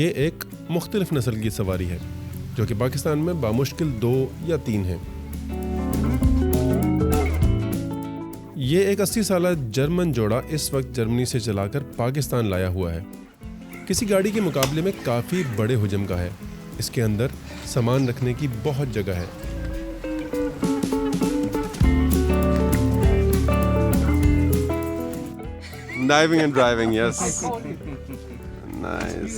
ये एक मुख्तलिफ नस्ल की सवारी है जो कि पाकिस्तान में बामुश्किल 2 या 3 है। ये एक 80 साला जर्मन जोड़ा इस वक्त जर्मनी से चलाकर पाकिस्तान लाया हुआ है। किसी गाड़ी के मुकाबले में काफ़ी बड़े हुजम का है। इसके अंदर सामान रखने की बहुत जगह है। Diving and driving, yes, nice.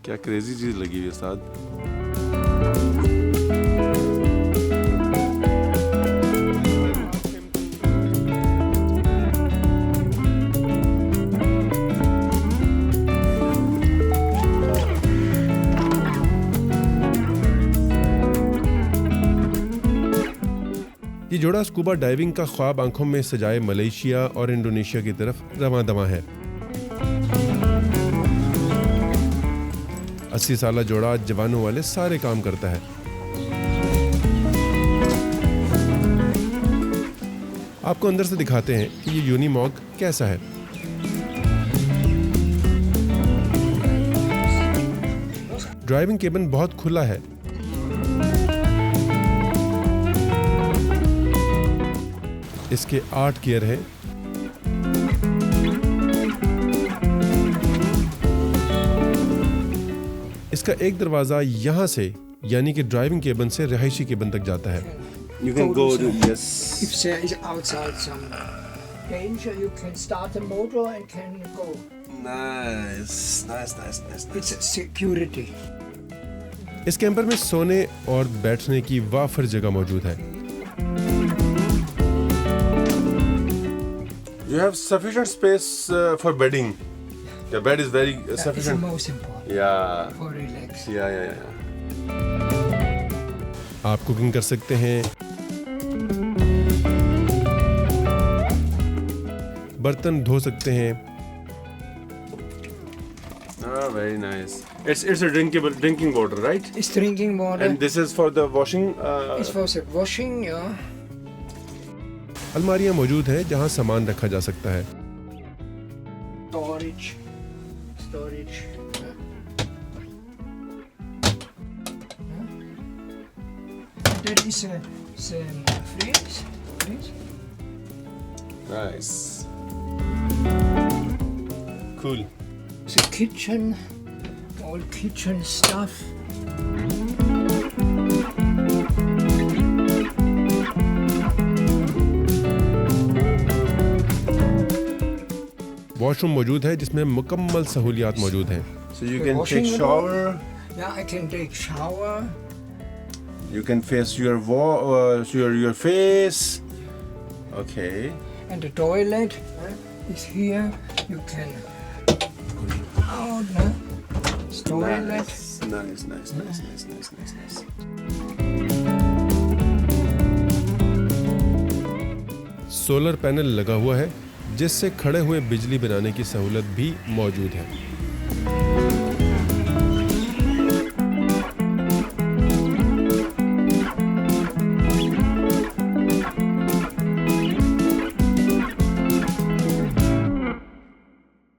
क्या क्रेजी चीज लगी हुई है साथ। ये जोड़ा स्कूबा डाइविंग का ख्वाब आंखों में सजाए मलेशिया और इंडोनेशिया की तरफ रवां दवां है। 80 साला जोड़ा जवानों वाले सारे काम करता है। आपको अंदर से दिखाते हैं कि ये यूनिमॉग कैसा है। ड्राइविंग केबिन बहुत खुला है। इसके 8 गियर हैं। इसका एक दरवाजा यहाँ से यानी कि ड्राइविंग केबिन से रिहायशी केबिन तक जाता है। You can go to, yes. If there is outside some danger, you can start the motor and can go. Nice. It's security. इस कैंपर में सोने और बैठने की वाफर जगह मौजूद है। You have sufficient space for bedding. The bed is very That sufficient. is the most important. Yeah. For relax. Yeah. आप कुकिंग कर सकते हैं, बर्तन धो सकते हैं। Very nice. It's a drinking water, right? It's drinking water. And this is for the washing. It's for the washing, yeah. अलमारियां मौजूद हैं जहां सामान रखा जा सकता है। Storage. There is a fridge. Nice. Cool. The kitchen, all kitchen stuff. Washroom मौजूद है जिसमें मुकम्मल सहूलियात मौजूद हैं। So you The can washing take room. shower. Yeah, I can take shower. You can face your your face. Okay. And the toilet is here. You can out, no? It's toilet. Nice. Solar panel लगा हुआ है जिससे खड़े हुए बिजली बनाने की सहूलत भी मौजूद है।